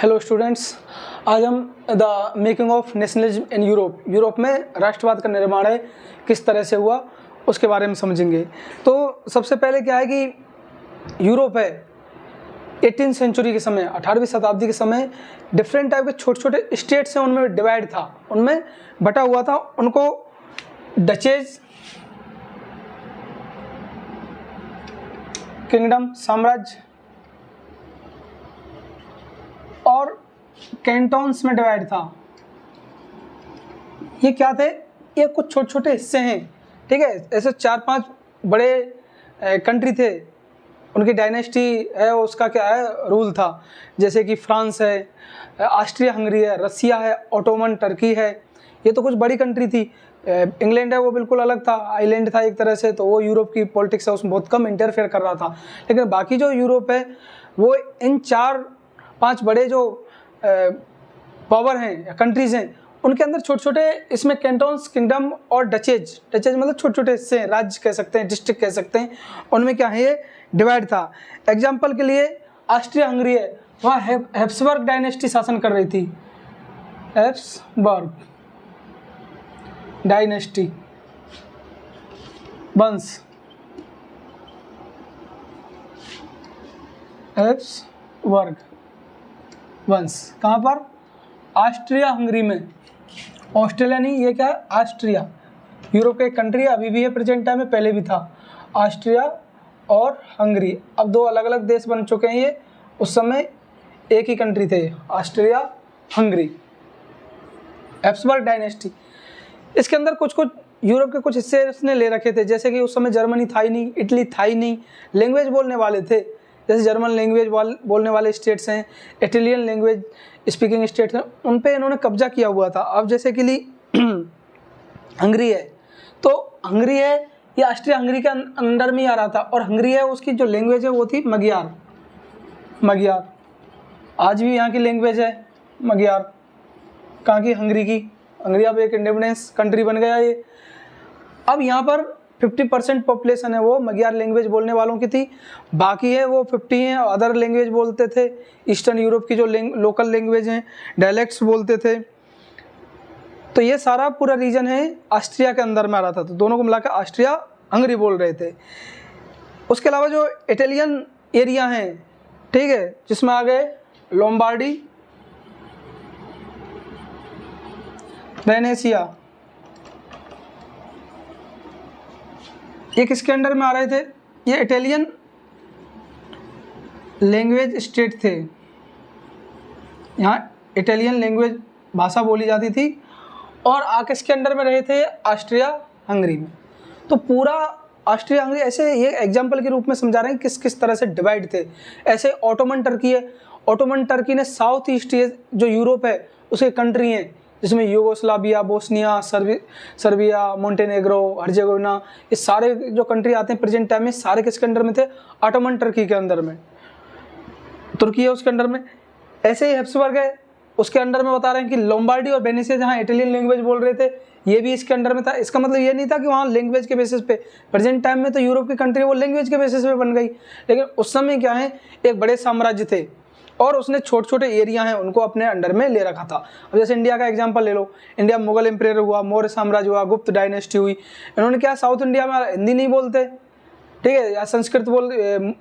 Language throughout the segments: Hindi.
हेलो स्टूडेंट्स, आज हम the making of nationalism in Europe में राष्ट्रवाद का निर्माण है किस तरह से हुआ उसके बारे में समझेंगे। तो सबसे पहले क्या है कि यूरोप है 18वीं सेंचुरी के समय, 18वीं शताब्दी के समय डिफरेंट टाइप के छोटे छोटे स्टेट्स हैं, उनमें डिवाइड था, उनमें बटा हुआ था। उनको डचेज, किंगडम, साम्राज्य और कैंटोन्स में डिवाइड था। ये क्या थे? ये कुछ छोटे छोटे हिस्से हैं, ठीक है। ऐसे 4-5 बड़े कंट्री थे, उनकी डायनेस्टी है, उसका क्या है रूल था। जैसे कि फ्रांस है, ऑस्ट्रिया हंगरी है, रसिया है, ओटोमन टर्की है। ये तो कुछ बड़ी कंट्री थी। इंग्लैंड है वो बिल्कुल अलग था, आइलैंड था एक तरह से, तो वो यूरोप की पॉलिटिक्स है उसमें बहुत कम इंटरफेयर कर रहा था। लेकिन बाकी जो यूरोप है वो इन 4-5 बड़े जो पावर हैं या कंट्रीज़ हैं, उनके अंदर छोटे छोटे इसमें कैंटोन्स, किंगडम और डचेज मतलब छोटे छोटे हिस्से हैं, राज्य कह सकते हैं, डिस्ट्रिक्ट कह सकते हैं, उनमें क्या है ये डिवाइड था। एग्जाम्पल के लिए ऑस्ट्रिया हंगरी है, वहाँ हैब्सबर्ग डायनेस्टी शासन कर रही थी। हैब्सबर्ग डायनेस्टी वंश, हैब्सबर्ग वंश कहाँ पर? ऑस्ट्रिया हंगरी में। ऑस्ट्रेलिया नहीं, ये क्या है? ऑस्ट्रिया। यूरोप का एक कंट्री है, अभी भी है प्रेजेंट टाइम में, पहले भी था। ऑस्ट्रिया और हंगरी अब दो अलग अलग देश बन चुके हैं ये, उस समय एक ही कंट्री थे, ऑस्ट्रिया हंगरी। हैब्सबर्ग डायनेस्टी, इसके अंदर कुछ कुछ यूरोप के कुछ हिस्से उसने ले रखे थे, जैसे कि उस समय जर्मनी था ही नहीं, इटली था ही नहीं। लैंग्वेज बोलने वाले थे, जैसे जर्मन लैंग्वेज बोलने वाले स्टेट्स हैं, इटालियन लैंग्वेज स्पीकिंग स्टेट्स हैं, उन पे इन्होंने कब्जा किया हुआ था। अब जैसे कि हंगरी है, तो हंगरी है ये ऑस्ट्रिया हंगरी के अंडर में ही आ रहा था, और हंगरी है उसकी जो लैंग्वेज है वो थी मगियार। आज भी यहाँ की लैंग्वेज है मगियार। कहाँ की? हंगरी की। हंगरी अब एक इंडिपेंडेंस कंट्री बन गया ये। अब यहाँ पर 50% पॉपुलेशन है वो मगियार लैंग्वेज बोलने वालों की थी, बाकी है वो 50 हैं अदर लैंग्वेज बोलते थे। ईस्टर्न यूरोप की जो लोकल लैंग्वेज हैं, डायलेक्ट्स बोलते थे। तो ये सारा पूरा रीजन है ऑस्ट्रिया के अंदर में आ रहा था, तो दोनों को मिलाकर ऑस्ट्रिया हंगरी बोल रहे थे। उसके अलावा जो इटालियन एरिया हैं, ठीक है, जिसमें आ गए लोम्बार्डी, वेनेसिया, ये किसके अंडर में आ रहे थे? ये इटालियन लैंग्वेज स्टेट थे, यहाँ इटालियन लैंग्वेज भाषा बोली जाती थी, और किसके अंडर में रहे थे? ऑस्ट्रिया हंगरी में। तो पूरा ऑस्ट्रिया हंगरी ऐसे ये एग्जाम्पल के रूप में समझा रहे हैं किस किस तरह से डिवाइड थे। ऐसे ओटोमन टर्की है, ओटोमन टर्की ने साउथ ईस्ट जो यूरोप है उसके कंट्री हैं, जिसमें Yugoslavia, Bosnia, Serbia, Montenegro, Herzegovina, ये सारे जो कंट्री आते हैं प्रेजेंट टाइम में, सारे किसके अंडर में थे? ऑटोमन टर्की के अंदर में। तुर्की है उसके अंडर में। ऐसे ही हैब्सबर्ग है, उसके अंडर में बता रहे हैं कि लोम्बार्डी और वेनेसिया जहाँ इटालियन लैंग्वेज बोल रहे थे, ये भी इसके अंडर में था। इसका मतलब ये नहीं था कि वहाँ लैंग्वेज के बेसिस पे, प्रेजेंट टाइम में तो यूरोप की कंट्री वो लैंग्वेज के बेसिस पे बन गई, लेकिन उस समय क्या है, एक बड़े साम्राज्य थे और उसने छोटे छोटे एरिया हैं उनको अपने अंडर में ले रखा था। अब जैसे इंडिया का एग्जांपल ले लो, इंडिया मुगल एम्पायर हुआ, मौर्य साम्राज्य हुआ, गुप्त डायनेस्टी हुई। इन्होंने क्या, साउथ इंडिया में हिंदी नहीं बोलते, ठीक है, या संस्कृत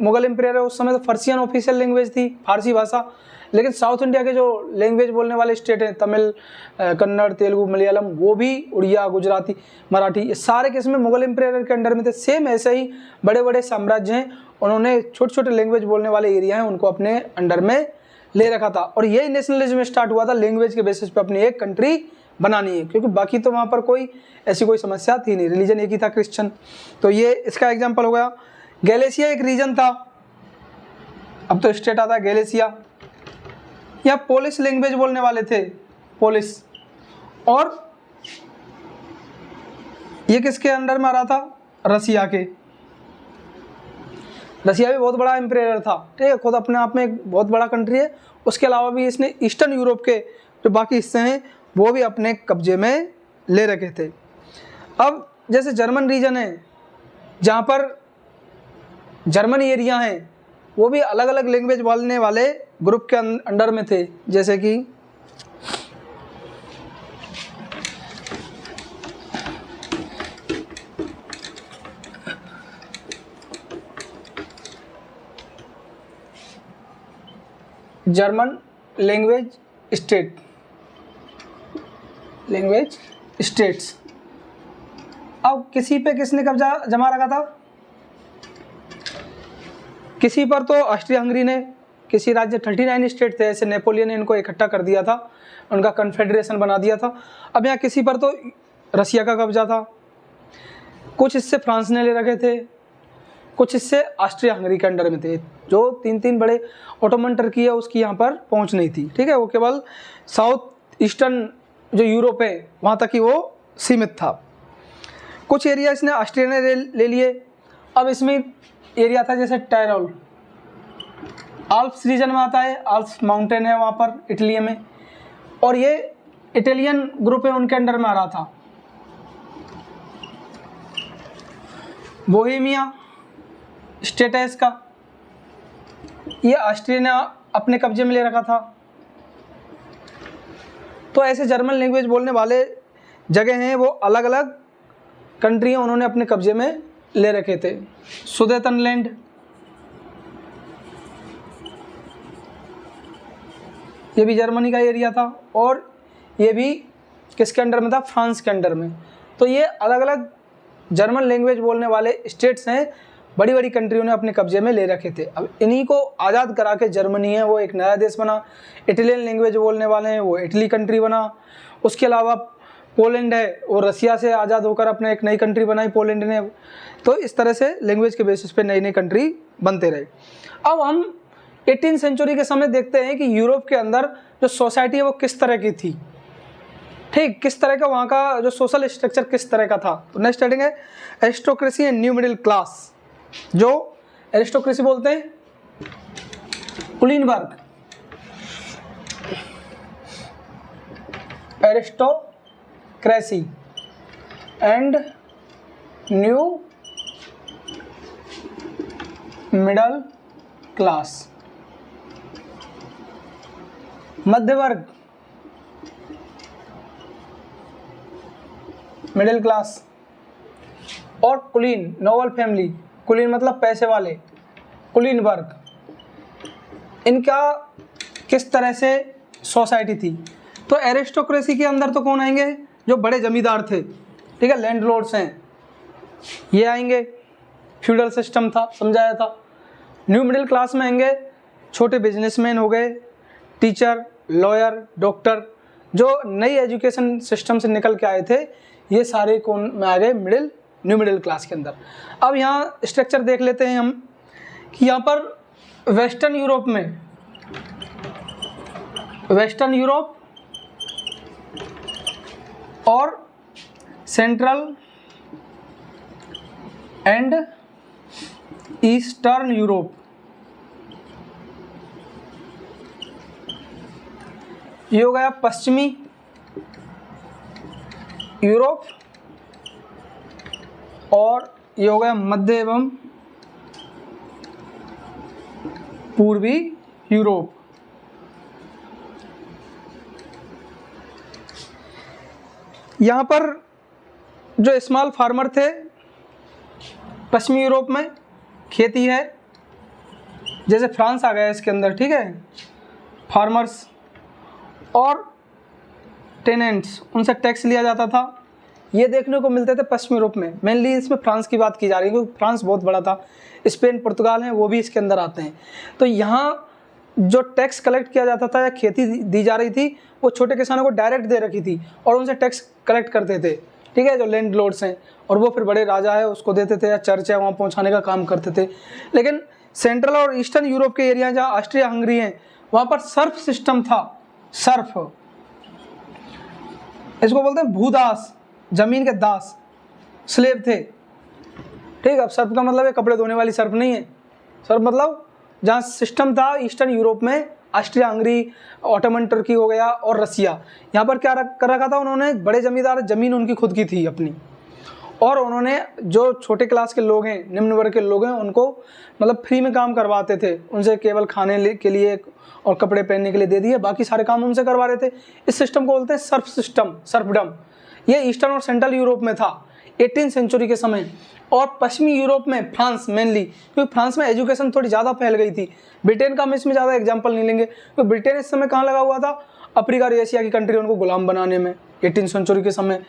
मुगल एम्पायर है उस समय तो फारसियन ऑफिशियल लैंग्वेज थी, फारसी भाषा। लेकिन साउथ इंडिया के जो लैंग्वेज बोलने वाले स्टेट हैं, तमिल, कन्नड़, तेलुगु, मलयालम, वो भी उड़िया, गुजराती, मराठी, ये सारे किस्में मुगल एम्पायर के अंडर में थे। सेम ऐसे ही बड़े बड़े साम्राज्य हैं, उन्होंने छोटे छोटे लैंग्वेज बोलने वाले एरिया हैं उनको अपने अंडर में ले रखा था। और यही नेशनलिज्म स्टार्ट हुआ था, लैंग्वेज के बेसिस पे अपनी एक कंट्री बनानी है, क्योंकि बाकी तो वहाँ पर कोई ऐसी कोई समस्या थी नहीं, रिलीजन एक ही था, क्रिश्चियन। तो ये इसका एग्जाम्पल हो गया। गैलेशिया एक रीजन था, अब तो स्टेट आता है गैलेशिया। यहाँ पोलिश लैंग्वेज बोलने वाले थे, पोलिश। और ये किसके अंडर में आ रहा था? रसिया के। रसिया भी बहुत बड़ा एम्पायर था, ठीक है, खुद अपने आप में एक बहुत बड़ा कंट्री है। उसके अलावा भी इसने ईस्टर्न यूरोप के जो बाकी हिस्से हैं वो भी अपने कब्जे में ले रखे थे। अब जैसे जर्मन रीजन है, जहाँ पर जर्मन एरिया हैं, वो भी अलग अलग लैंग्वेज बोलने वाले ग्रुप के अंडर में थे, जैसे कि जर्मन लैंग्वेज स्टेट्स। अब किसी पे किसने कब्जा जमा रखा था? किसी पर तो ऑस्ट्रिया हंगरी ने, किसी राज्य 39 स्टेट थे ऐसे, नेपोलियन ने इनको इकट्ठा कर दिया था, उनका कन्फेडरेशन बना दिया था। अब यहाँ किसी पर तो रसिया का कब्जा था, कुछ हिस्से फ्रांस ने ले रखे थे, कुछ हिस्से ऑस्ट्रिया हंगरी के अंडर में थे। जो तीन बड़े ओटोमन टर्की है उसकी यहाँ पर पहुँच नहीं थी, ठीक है, वो केवल साउथ ईस्टर्न जो यूरोप है वहाँ तक ही वो सीमित था। कुछ एरिया इसने ऑस्ट्रिया ने ले लिए। अब इसमें एरिया था जैसे टायरोल, आल्प्स रीजन में आता है, आल्प्स माउंटेन है वहाँ पर इटली में, और ये इटालियन ग्रुप है उनके अंडर में आ रहा था। बोहेमिया स्टेट है इसका, ये ऑस्ट्रिया ने अपने कब्जे में ले रखा था। तो ऐसे जर्मन लैंग्वेज बोलने वाले जगह हैं, वो अलग अलग कंट्री हैं, उन्होंने अपने कब्जे में ले रखे थे। सुदेतनलैंड, ये भी जर्मनी का एरिया था, और ये भी किसके अंडर में था? फ्रांस के अंडर में। तो ये अलग अलग जर्मन लैंग्वेज बोलने वाले स्टेट्स हैं, बड़ी बड़ी कंट्रियों ने अपने कब्जे में ले रखे थे। अब इन्हीं को आज़ाद करा के जर्मनी है वो एक नया देश बना, इटालियन लैंग्वेज बोलने वाले हैं वो इटली कंट्री बना, उसके अलावा पोलैंड है वो रसिया से आज़ाद होकर अपने एक नई कंट्री बनाई पोलैंड ने। तो इस तरह से लैंग्वेज के बेसिस पे नई नई कंट्री बनते रहे। अब हम 18वीं सेंचुरी के समय देखते हैं कि यूरोप के अंदर जो सोसाइटी है वो किस तरह की थी, ठीक, किस तरह का वहाँ का जो सोशल स्ट्रक्चर किस तरह का था। तो नेक्स्ट हेडिंग है aristocracy and new middle class. जो एरिस्टोक्रेसी बोलते हैं कुलीनबर्ग, aristocracy and new middle class, मध्य वर्ग, मिडिल क्लास, और कुलीन नोबल फैमिली, कुलीन मतलब पैसे वाले, कुलीन वर्ग, इनका किस तरह से सोसाइटी थी। तो एरिस्टोक्रेसी के अंदर तो कौन आएंगे? जो बड़े जमींदार थे, ठीक है, लैंडलॉर्ड्स हैं, ये आएंगे, फ्यूडल सिस्टम था, समझाया था। न्यू मिडिल क्लास में आएंगे छोटे बिजनेसमैन हो गए, टीचर, लॉयर, डॉक्टर, जो नई एजुकेशन सिस्टम से निकल के आए थे, ये सारे कौन में आ गए? न्यू मिडिल क्लास के अंदर। अब यहाँ स्ट्रक्चर देख लेते हैं हम कि यहाँ पर वेस्टर्न यूरोप और सेंट्रल एंड ईस्टर्न यूरोप, ये हो गया पश्चिमी यूरोप, और ये हो गया मध्य एवं पूर्वी यूरोप। यहाँ पर जो स्मॉल फार्मर थे पश्चिमी यूरोप में, खेती है, जैसे फ्रांस आ गया इसके अंदर, ठीक है, फार्मर्स और टेनेंट्स, उनसे टैक्स लिया जाता था, ये देखने को मिलते थे पश्चिमी यूरोप में। मेनली इसमें फ्रांस की बात की जा रही है क्योंकि फ्रांस बहुत बड़ा था, स्पेन, पुर्तगाल हैं, वो भी इसके अंदर आते हैं। तो यहाँ जो टैक्स कलेक्ट किया जाता था या खेती दी जा रही थी वो छोटे किसानों को डायरेक्ट दे रखी थी और उनसे टैक्स कलेक्ट करते थे, ठीक है, जो लैंड लॉर्ड्स हैं, और वो फिर बड़े राजा है उसको देते थे या चर्च है वहाँ पहुँचाने का काम करते थे। लेकिन सेंट्रल और ईस्टर्न यूरोप के एरिया जहाँ ऑस्ट्रिया हंगरी हैं वहाँ पर सर्फ सिस्टम था, सर्फ, इसको बोलते हैं भूदास, जमीन के दास, स्लेव थे, ठीक। अब सर्फ का मतलब है कपड़े धोने वाली सर्फ नहीं है, सर्फ मतलब जहाँ सिस्टम था ईस्टर्न यूरोप में, ऑस्ट्रिया हंगरी, ऑटोमन टर्की हो गया और रसिया, यहाँ पर क्या कर रखा था उन्होंने, बड़े जमींदार, जमीन उनकी खुद की थी अपनी, और उन्होंने जो छोटे क्लास के लोग हैं, निम्न वर्ग के लोग हैं, उनको मतलब फ्री में काम करवाते थे, उनसे केवल खाने के लिए और कपड़े पहनने के लिए दे दिए, बाकी सारे काम उनसे करवा रहे थे। इस सिस्टम को बोलते हैं सर्फ सिस्टम, सर्फडम। ये ईस्टर्न और सेंट्रल यूरोप में था 18वीं सेंचुरी के समय, और पश्चिमी यूरोप में फ्रांस मेनली, क्योंकि फ्रांस में एजुकेशन थोड़ी ज़्यादा फैल गई थी। ब्रिटेन का हम इसमें ज़्यादा एग्जाम्पल नहीं लेंगे, क्योंकि ब्रिटेन इस समय कहाँ लगा हुआ था, अफ्रीका और एशिया की कंट्री उनको गुलाम बनाने में 18वीं सेंचुरी के समय।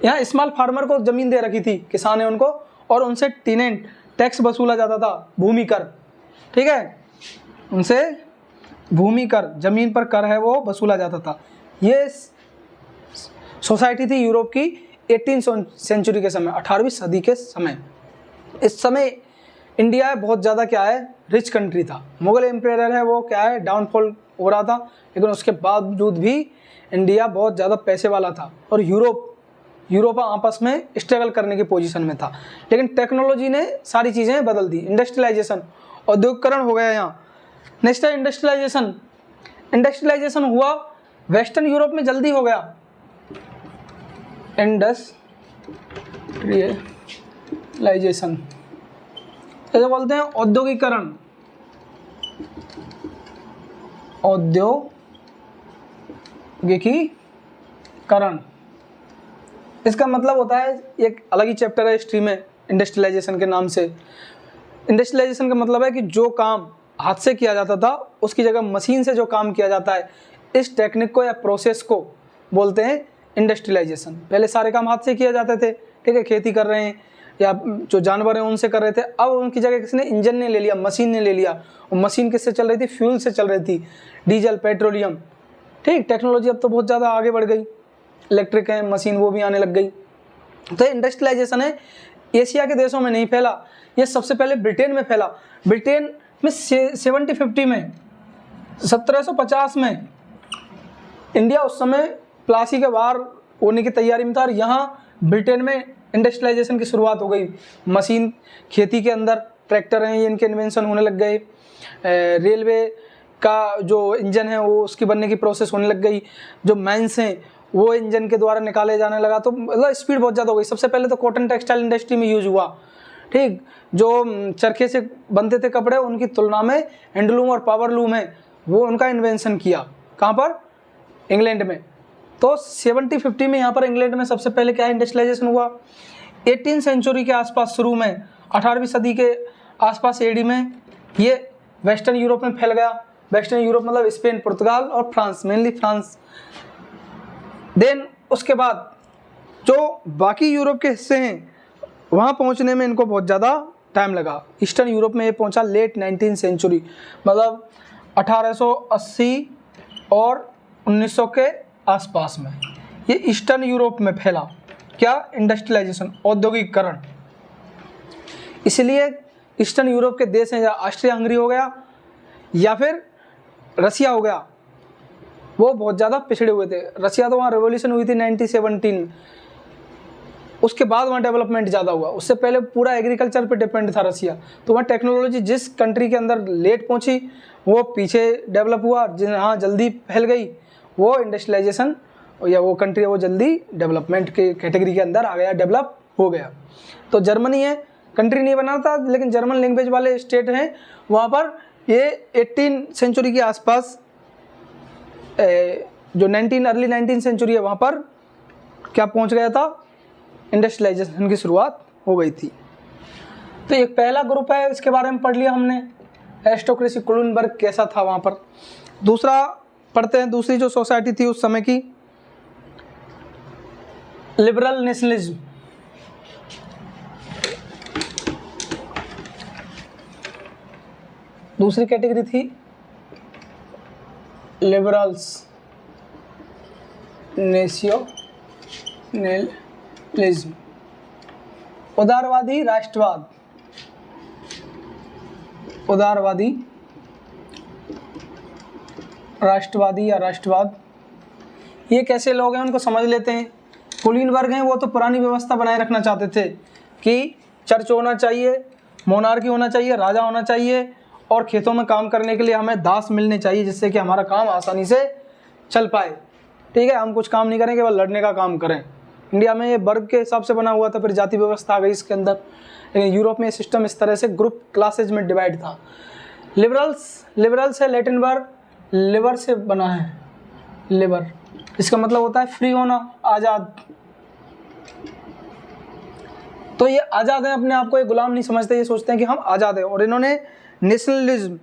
यहाँ स्मॉल फार्मर को ज़मीन दे रखी थी किसान है उनको, और उनसे टीनेंट टैक्स वसूला जाता था, भूमि कर, ठीक है, उनसे भूमि कर, ज़मीन पर कर है वो वसूला जाता था। ये सोसाइटी थी यूरोप की 18वीं सेंचुरी के समय, 18वीं सदी के समय। इस समय इंडिया बहुत ज़्यादा क्या है, रिच कंट्री था। मुगल एम्पायर है वो क्या है, डाउनफॉल हो रहा था, लेकिन उसके बावजूद भी इंडिया बहुत ज़्यादा पैसे वाला था, और यूरोप आपस में स्ट्रगल करने की पोजीशन में था। लेकिन टेक्नोलॉजी ने सारी चीज़ें बदल दी, इंडस्ट्रियलाइजेशन, औद्योगिकरण हो गया यहाँ। नेक्स्ट है इंडस्ट्रियलाइजेशन हुआ वेस्टर्न यूरोप में जल्दी हो गया, इंडस्ट्रियलाइजेशन ऐसे बोलते हैं, औद्योगिकरण, औद्योगिकीकरण। इसका मतलब होता है, एक अलग ही चैप्टर है हिस्ट्री में इंडस्ट्रियलाइजेशन के नाम से। इंडस्ट्रियलाइजेशन का मतलब है कि जो काम हाथ से किया जाता था उसकी जगह मशीन से जो काम किया जाता है, इस टेक्निक को या प्रोसेस को बोलते हैं इंडस्ट्रियलाइजेशन। पहले सारे काम हाथ से किए जाते थे, ठीक है, खेती कर रहे हैं या जो जानवर हैं उनसे कर रहे थे। अब उनकी जगह किसी ने इंजन ने ले लिया, मशीन ने ले लिया, और मशीन किससे चल रही थी, फ्यूल से चल रही थी, डीजल, पेट्रोलियम, ठीक। टेक्नोलॉजी अब तो बहुत ज़्यादा आगे बढ़ गई, इलेक्ट्रिक है मशीन, वो भी आने लग गई। तो इंडस्ट्रियलाइजेशन है, एशिया के देशों में नहीं फैला, ये सबसे पहले ब्रिटेन में फैला। ब्रिटेन में 1750 में, 1750 में इंडिया उस समय प्लासी के बाहर होने की तैयारी में था, और यहाँ ब्रिटेन में इंडस्ट्रियलाइजेशन की शुरुआत हो गई। मशीन, खेती के अंदर ट्रैक्टर हैं, ये इनके इन्वेंशन होने लग गए। रेलवे का जो इंजन है वो उसकी बनने की प्रोसेस होने लग गई। जो माइंस हैं वो इंजन के द्वारा निकाले जाने लगा, तो मतलब स्पीड बहुत ज़्यादा हो गई। सबसे पहले तो कॉटन टेक्सटाइल इंडस्ट्री में यूज हुआ, ठीक। जो चरखे से बनते थे कपड़े, उनकी तुलना में हैंडलूम और पावरलूम है वो उनका इन्वेंशन किया। कहाँ पर, इंग्लैंड में। तो 1750 में यहाँ पर इंग्लैंड में सबसे पहले क्या इंडस्ट्रियलाइजेशन हुआ। 18वीं सेंचुरी के आसपास शुरू में, 18वीं सदी के आसपास एडी में ये वेस्टर्न यूरोप में फैल गया। वेस्टर्न यूरोप मतलब स्पेन, पुर्तगाल और फ्रांस, मेनली फ्रांस। देन उसके बाद जो बाकी यूरोप के हिस्से हैं वहाँ पहुँचने में इनको बहुत ज़्यादा टाइम लगा। ईस्टर्न यूरोप में ये पहुँचा लेट 19वीं सेंचुरी, मतलब 1880 और 1900 के आसपास में ये ईस्टर्न यूरोप में फैला। क्या, इंडस्ट्रियलाइजेशन, औद्योगिकरण। इसलिए ईस्टर्न यूरोप के देश हैं, ऑस्ट्रिया हंगरी हो गया या फिर रसिया हो गया, वो बहुत ज़्यादा पिछड़े हुए थे। रसिया तो वहाँ रेवोल्यूशन हुई थी 1917, उसके बाद वहाँ डेवलपमेंट ज़्यादा हुआ। उससे पहले पूरा एग्रीकल्चर पे डिपेंड था रसिया। तो वहाँ टेक्नोलॉजी जिस कंट्री के अंदर लेट पहुँची वो पीछे डेवलप हुआ, जहाँ जल्दी फैल गई वो इंडस्ट्रियलाइजेशन या वो कंट्री है वो जल्दी डेवलपमेंट के कैटेगरी के अंदर आ गया, डेवलप हो गया। तो जर्मनी है, कंट्री नहीं बना था लेकिन जर्मन लैंग्वेज वाले स्टेट हैं, वहाँ पर ये 18वीं सेंचुरी के आसपास जो अर्ली 19वीं सेंचुरी है वहाँ पर क्या पहुँच गया था, इंडस्ट्रियलाइजेशन की शुरुआत हो गई थी। तो एक पहला ग्रुप है, इसके बारे में पढ़ लिया हमने, एरिस्टोक्रेसी, कुलनबर्ग कैसा था वहाँ पर। दूसरा पढ़ते हैं, दूसरी जो सोसाइटी थी उस समय की, लिबरल नेशनलिज्म। दूसरी कैटेगरी थी लिबरल्स नेशनलिज्म, उदारवादी राष्ट्रवाद, उदारवादी राष्ट्रवादी या राष्ट्रवाद। ये कैसे लोग हैं उनको समझ लेते हैं। कुलीनबर्ग हैं, वो तो पुरानी व्यवस्था बनाए रखना चाहते थे कि चर्च होना चाहिए, मोनार्की होना चाहिए, राजा होना चाहिए, और खेतों में काम करने के लिए हमें दास मिलने चाहिए जिससे कि हमारा काम आसानी से चल पाए, ठीक है। हम कुछ काम नहीं करें, केवल लड़ने का काम करें, इंडिया में ये वर्ग के हिसाब से बना हुआ था, फिर जाति व्यवस्था आ गई इसके अंदर। लेकिन यूरोप में ये सिस्टम इस तरह से ग्रुप क्लासेज में डिवाइड था। लिबरल्स है लैटिन वर्ड लिबर से बना है, लिबर, इसका मतलब होता है फ्री होना, आज़ाद। तो ये आज़ाद है, अपने आप को ये गुलाम नहीं समझते, ये सोचते हैं कि हम आज़ाद हैं। और इन्होंने नेशनलिज्म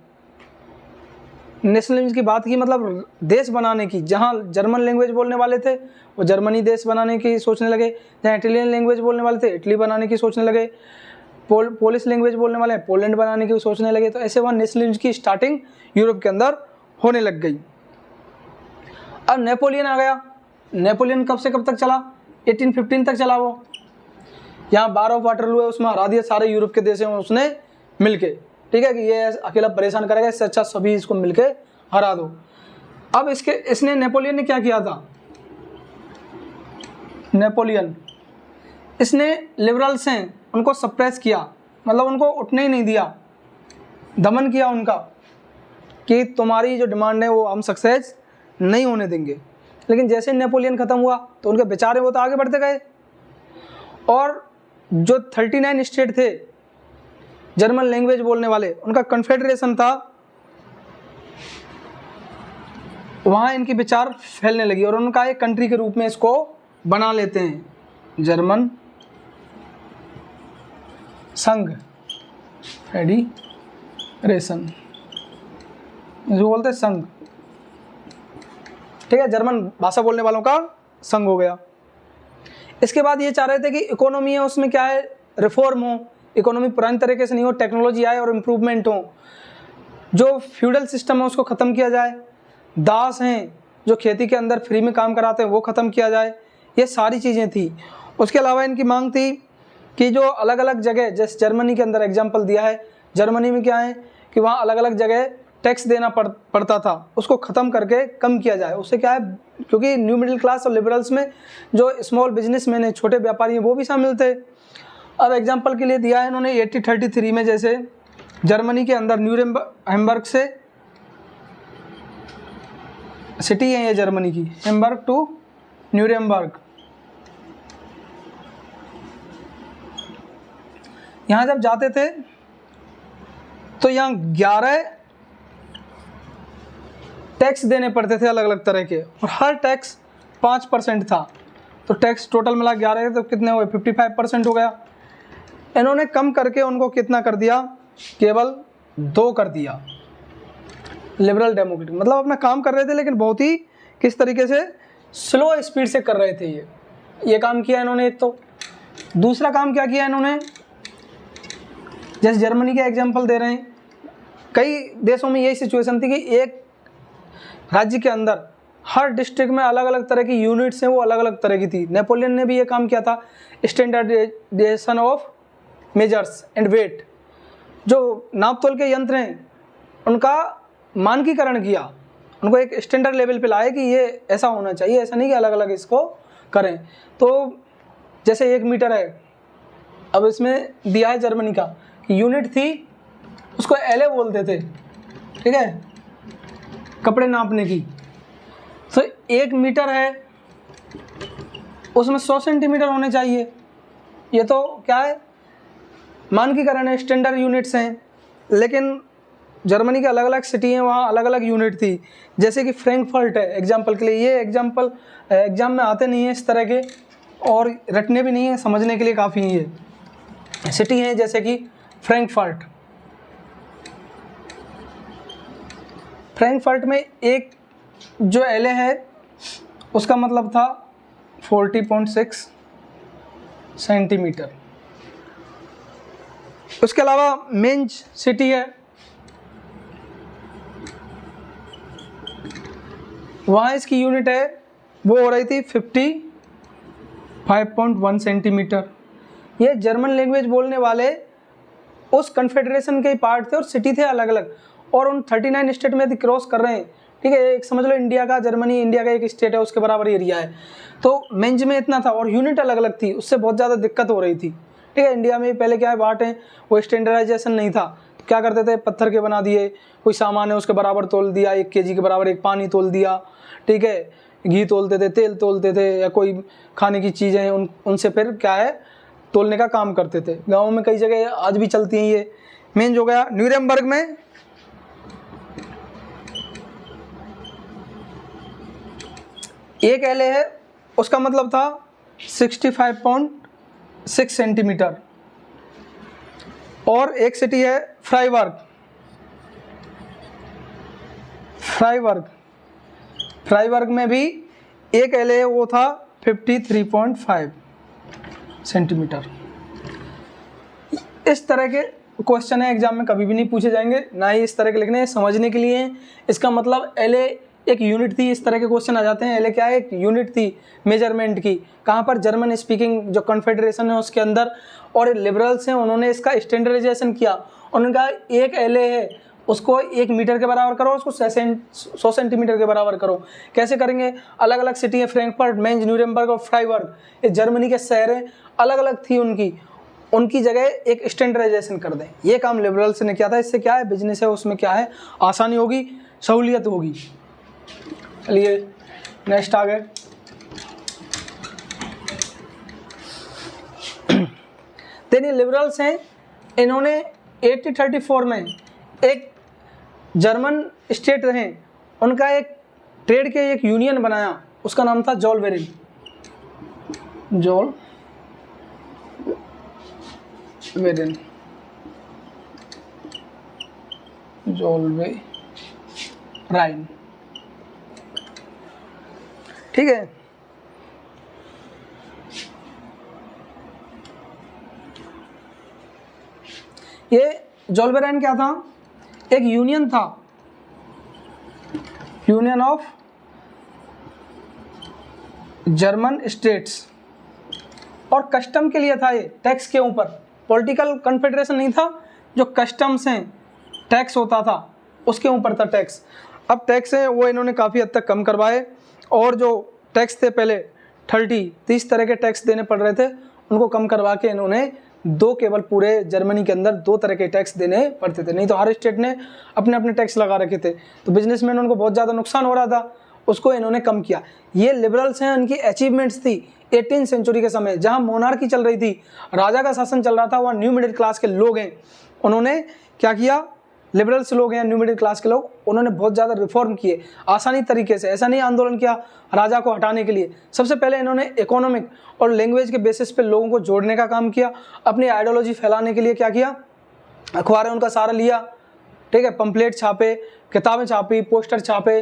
की बात की, मतलब देश बनाने की। जहाँ जर्मन लैंग्वेज बोलने वाले थे वो जर्मनी देश बनाने की सोचने लगे, जहाँ इटालियन लैंग्वेज बोलने वाले थे इटली बनाने की सोचने लगे, पोलिश लैंग्वेज बोलने वाले पोलैंड बनाने की सोचने लगे। तो ऐसे वहाँ नेशनलिज्म की स्टार्टिंग यूरोप के अंदर होने लग गई। अब नेपोलियन आ गया। नेपोलियन कब से कब तक चला? 1815 तक चला वो। यहाँ बार ऑफ वाटरलू है, उसमें हरा दिया सारे यूरोप के देश हैं उसने मिलके, ठीक है, कि ये अकेला परेशान करेगा, इससे अच्छा सभी इसको मिलके हरा दो। अब इसने नेपोलियन ने क्या किया था? नेपोलियन इसने लिबरल्स हैं उनको सप्रेस किया, मतलब उनको उठने ही नहीं दिया, दमन किया उनका कि तुम्हारी जो डिमांड है वो हम सक्सेस नहीं होने देंगे। लेकिन जैसे नेपोलियन ख़त्म हुआ तो उनके बेचारे वो तो आगे बढ़ते गए, और जो 39 स्टेट थे जर्मन लैंग्वेज बोलने वाले, उनका कन्फेडरेशन था, वहाँ इनकी विचार फैलने लगी और उनका एक कंट्री के रूप में इसको बना लेते हैं, जर्मन संघ, फेडरेशन जो बोलते हैं संघ, ठीक है, जर्मन भाषा बोलने वालों का संघ हो गया। इसके बाद ये चाह रहे थे कि इकोनॉमी है उसमें क्या है, रिफॉर्म हो, इकोनॉमी पुरानी तरीके से नहीं हो, टेक्नोलॉजी आए और इम्प्रूवमेंट हो, जो फ्यूडल सिस्टम है उसको ख़त्म किया जाए, दास हैं जो खेती के अंदर फ्री में काम कराते हैं वो ख़त्म किया जाए, ये सारी चीज़ें थी। उसके अलावा इनकी मांग थी कि जो अलग अलग जगह, जैसे जर्मनी के अंदर एग्जाम्पल दिया है, जर्मनी में क्या है कि वहाँ अलग अलग जगह टैक्स देना पड़ता था, उसको ख़त्म करके कम किया जाए। उससे क्या है, क्योंकि न्यू मिडिल क्लास और लिबरल्स में जो स्मॉल बिजनेसमैन है, छोटे व्यापारी हैं, वो भी शामिल थे। अब एग्जांपल के लिए दिया है इन्होंने 1833 में, जैसे जर्मनी के अंदर न्यूरेमबर्ग से सिटी है ये जर्मनी की, हैम्बर्ग टू न्यूरेमबर्ग, यहाँ जब जाते थे तो यहाँ 11 टैक्स देने पड़ते थे अलग अलग तरह के, और हर टैक्स 5% था। तो टैक्स टोटल मिला 11 तो कितने हुए, 55% हो गया। इन्होंने कम करके उनको कितना कर दिया, केवल 2 कर दिया। लिबरल डेमोक्रेटिक मतलब अपना काम कर रहे थे, लेकिन बहुत ही किस तरीके से स्लो स्पीड से कर रहे थे ये काम किया इन्होंने एक। तो दूसरा काम क्या किया इन्होंने, जैसे जर्मनी का एग्जांपल दे रहे हैं, कई देशों में यही सिचुएशन थी कि एक राज्य के अंदर हर डिस्ट्रिक्ट में अलग अलग तरह की यूनिट्स हैं, वो अलग अलग तरह की थी। नेपोलियन ने भी ये काम किया था, standardisation of measures and weight, जो नाप तोल के यंत्र हैं उनका मानकीकरण किया, उनको एक स्टैंडर्ड लेवल पे लाए कि ये ऐसा होना चाहिए, ऐसा नहीं कि अलग अलग इसको करें। तो जैसे 1 मीटर है, अब इसमें दिया है जर्मनी का यूनिट थी, उसको एलए बोलते थे, ठीक है, कपड़े नापने की। तो 1 मीटर है, उसमें 100 सेंटीमीटर होने चाहिए। ये तो क्या है, मानकीकरण है, स्टैंडर्ड यूनिट्स हैं। लेकिन जर्मनी के अलग अलग सिटी हैं, वहाँ अलग अलग यूनिट थी। जैसे कि फ्रैंकफर्ट है एग्जाम्पल के लिए, ये एग्जाम्पल एग्जाम में आते नहीं हैं इस तरह के, और रटने भी नहीं है, समझने के लिए काफ़ी ही है। सिटी है जैसे कि फ्रैंकफर्ट में एक जो एलए है उसका मतलब था 40.6 सेंटीमीटर। उसके अलावा मेंज सिटी है, वहाँ इसकी यूनिट है वो हो रही थी 55.1 सेंटीमीटर। ये जर्मन लैंग्वेज बोलने वाले उस कन्फेडरेशन के पार्ट थे और सिटी थे अलग अलग, और उन 39 स्टेट में यदि क्रॉस कर रहे हैं, ठीक है, एक समझ लो इंडिया का, जर्मनी इंडिया का एक स्टेट है, उसके बराबर एरिया है। तो मेंज में इतना था और यूनिट अलग अलग थी, उससे बहुत ज़्यादा दिक्कत हो रही थी, ठीक है। इंडिया में पहले क्या है, वाट है, वो स्टैंडर्डाइजेशन नहीं था, तो क्या करते थे, पत्थर के बना दिए, कोई सामान है उसके बराबर तोल दिया, 1 kg के बराबर एक पानी तोल दिया, ठीक है, घी तोलते थे, तेल तोलते थे, या कोई खाने की चीज़ें उनसे फिर क्या है तोलने का काम करते थे। गाँव में कई जगह आज भी चलती हैं ये। मेन जो गया न्यूरेमबर्ग में एक एले है, उसका मतलब था 65.6 सेंटीमीटर। और एक सिटी है फ्राइबर्ग, फ्राइबर्ग में भी एक एले वो था 53.5 सेंटीमीटर। इस तरह के क्वेश्चन है एग्जाम में कभी भी नहीं पूछे जाएंगे, ना ही इस तरह के लिखने हैं, समझने के लिए। इसका मतलब एले एक यूनिट थी, इस तरह के क्वेश्चन आ जाते हैं। एले क्या है, एक यूनिट थी मेजरमेंट की। कहाँ पर, जर्मन स्पीकिंग जो कॉन्फेडरेशन है उसके अंदर। और लिबरल्स हैं, उन्होंने इसका स्टैंडर्डाइजेशन किया। उन्होंने कहा एक एले है उसको 1 मीटर के बराबर करो, उसको 100 सेंटीमीटर के बराबर करो। कैसे करेंगे, अलग अलग सिटी है, फ्रैंकफर्ट, मेंज, न्यूरेमबर्ग और फ्राइबर्ग, ये जर्मनी के शहर हैं, अलग अलग थी उनकी जगह एक स्टैंडर्डाइजेशन कर दें। ये काम लिबरल्स ने किया था। इससे क्या है, बिजनेस है उसमें क्या है आसानी होगी, सहूलियत होगी। चलिए नेक्स्ट आ गए। देन लिबरल्स हैं, इन्होंने 1834 में एक जर्मन स्टेट रहे, उनका एक ट्रेड के एक यूनियन बनाया, उसका नाम था जोलवेरिन, जोलवेराइन। ठीक है, ये जोलवेराइन क्या था, एक यूनियन था, यूनियन ऑफ जर्मन स्टेट्स, और कस्टम के लिए था ये, टैक्स के ऊपर। पॉलिटिकल कॉन्फेडरेशन नहीं था, जो कस्टम्स हैं, टैक्स होता था उसके ऊपर था टैक्स। अब टैक्स है वो इन्होंने काफ़ी हद तक कम करवाए, और जो टैक्स थे पहले 30 तरह के टैक्स देने पड़ रहे थे, उनको कम करवा के इन्होंने केवल पूरे जर्मनी के अंदर 2 तरह के टैक्स देने पड़ते थे। नहीं तो हर स्टेट ने अपने अपने टैक्स लगा रखे थे, तो बिजनेसमैन उनको बहुत ज़्यादा नुकसान हो रहा था, उसको इन्होंने कम किया। ये लिबरल्स हैं, उनकी अचीवमेंट्स थी 18वीं सेंचुरी के समय, जहाँ मोनार्की चल रही थी, राजा का शासन चल रहा था, वहाँ न्यू मिडिल क्लास के लोग हैं, उन्होंने क्या किया, लिबरल्स लोग हैं, न्यू मिडिल क्लास के लोग, उन्होंने बहुत ज़्यादा रिफॉर्म किए आसानी तरीके से। ऐसा नहीं आंदोलन किया राजा को हटाने के लिए। सबसे पहले इन्होंने इकोनॉमिक और लैंग्वेज के बेसिस पे लोगों को जोड़ने का काम किया। अपनी आइडियोलॉजी फैलाने के लिए क्या किया, अखबारें उनका सहारा लिया, ठीक है, पंपलेट छापे, किताबें छापी, पोस्टर छापे,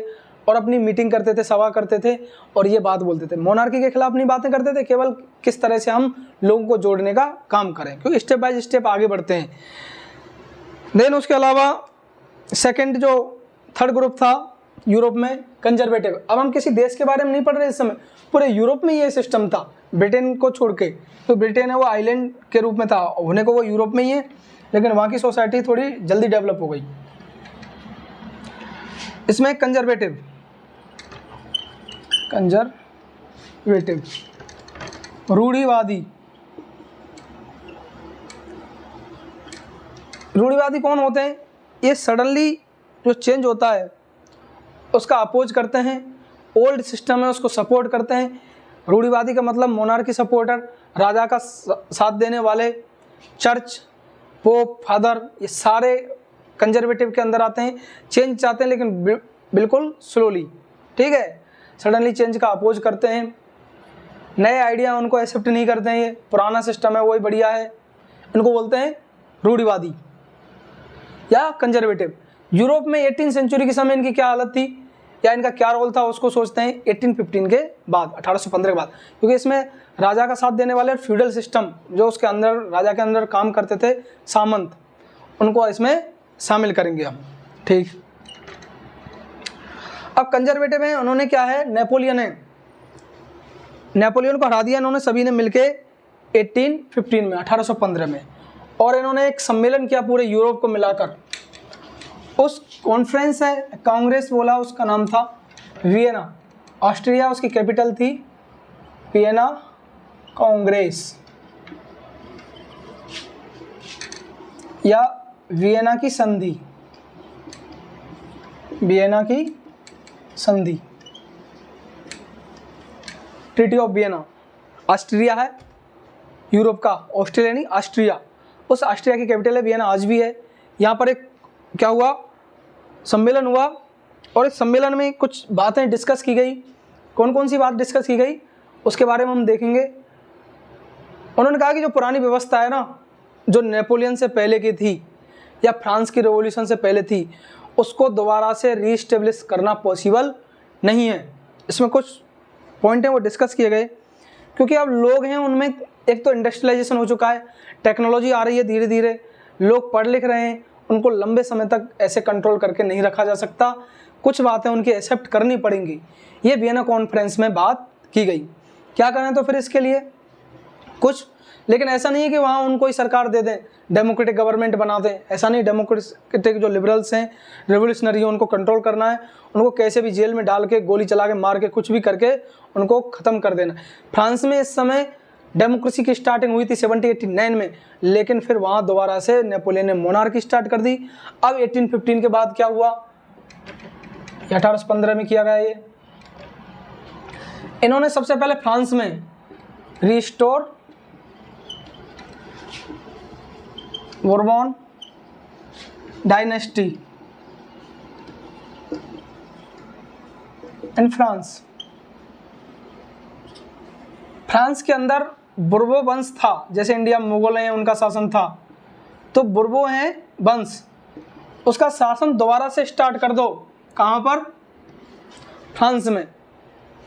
और अपनी मीटिंग करते थे, सभा करते थे, और ये बात बोलते थे, मोनार्की के खिलाफ नहीं बातें करते थे, केवल किस तरह से हम लोगों को जोड़ने का काम करें, क्योंकि स्टेप बाय स्टेप आगे बढ़ते हैं। देन उसके अलावा सेकंड जो थर्ड ग्रुप था यूरोप में, कंजर्वेटिव। अब हम किसी देश के बारे में नहीं पढ़ रहे इस समय, पूरे यूरोप में ये सिस्टम था, ब्रिटेन को छोड़ के। तो ब्रिटेन है वो आइलैंड के रूप में था, होने को वो यूरोप में ही है, लेकिन वहाँ की सोसाइटी थोड़ी जल्दी डेवलप हो गई। इसमें कंजर्वेटिव, रूढ़िवादी। रूढ़िवादी कौन होते हैं, ये सडनली जो चेंज होता है उसका अपोज करते हैं, ओल्ड सिस्टम है उसको सपोर्ट करते हैं। रूढ़िवादी का मतलब मोनार्की सपोर्टर, राजा का साथ देने वाले, चर्च, पोप, फादर, ये सारे कंजर्वेटिव के अंदर आते हैं। चेंज चाहते हैं लेकिन बिल्कुल स्लोली, ठीक है, सडनली चेंज का अपोज करते हैं, नए आइडिया उनको एक्सेप्ट नहीं करते हैं, ये पुराना सिस्टम है वही बढ़िया है, इनको बोलते हैं रूढ़िवादी या कंजर्वेटिव। यूरोप में 18वीं सेंचुरी के समय इनकी क्या हालत थी या इनका क्या रोल था उसको सोचते हैं 1815 के बाद, 1815 के बाद, क्योंकि इसमें राजा का साथ देने वाले फ्यूडल सिस्टम जो उसके अंदर राजा के अंदर काम करते थे, सामंत, उनको इसमें शामिल करेंगे हम, ठीक। अब कंजर्वेटिव हैं, उन्होंने क्या है, नेपोलियन है, नेपोलियन को हरा दिया इन्होंने सभी ने मिलके 1815 में, 1815 में, और इन्होंने एक सम्मेलन किया पूरे यूरोप को मिलाकर। उस कॉन्फ्रेंस है, कांग्रेस बोला, उसका नाम था वियना, ऑस्ट्रिया उसकी कैपिटल थी, वियना कांग्रेस या वियना की संधि, वियना की संधि। Treaty of Vienna. ऑस्ट्रिया है यूरोप का, ऑस्ट्रेलिया नहीं ऑस्ट्रिया, उस ऑस्ट्रिया की कैपिटल है वियना, आज भी है। यहाँ पर एक क्या हुआ, सम्मेलन हुआ, और इस सम्मेलन में कुछ बातें डिस्कस की गई। कौन कौन सी बात डिस्कस की गई उसके बारे में हम देखेंगे। उन्होंने कहा कि जो पुरानी व्यवस्था है ना, जो नेपोलियन से पहले की थी या फ्रांस की रेवोल्यूशन से पहले थी, उसको दोबारा से रीस्टेब्लिश करना पॉसिबल नहीं है। इसमें कुछ पॉइंट हैं वो डिस्कस किए गए, क्योंकि अब लोग हैं उनमें एक तो इंडस्ट्रियलाइजेशन हो चुका है, टेक्नोलॉजी आ रही है धीरे धीरे, लोग पढ़ लिख रहे हैं, उनको लंबे समय तक ऐसे कंट्रोल करके नहीं रखा जा सकता, कुछ बातें उनकी एक्सेप्ट करनी पड़ेंगी। ये वियना कॉन्फ्रेंस में बात की गई। क्या करें तो फिर इसके लिए कुछ, लेकिन ऐसा नहीं है कि वहाँ उनको ही सरकार दे दें, डेमोक्रेटिक गवर्नमेंट बना दें, ऐसा नहीं। डेमोक्रेटिक जो लिबरल्स हैं, रेवोल्यूशनरी हैं, उनको कंट्रोल करना है, उनको कैसे भी जेल में डाल के, गोली चला के, मार के, कुछ भी करके उनको ख़त्म कर देना। फ्रांस में इस समय डेमोक्रेसी की स्टार्टिंग हुई थी 1789 में, लेकिन फिर वहाँ दोबारा से नेपोलियन ने मोनार्की स्टार्ट कर दी। अब 1815 के बाद क्या हुआ, 1815 में किया गया ये, इन्होंने सबसे पहले फ्रांस में restore Bourbon dynasty in France. France के अंदर बुर्बो वंश था, जैसे इंडिया में मुगल हैं उनका शासन था, तो बुर्बो हैं वंश, उसका शासन दोबारा से स्टार्ट कर दो। कहाँ पर, फ्रांस में।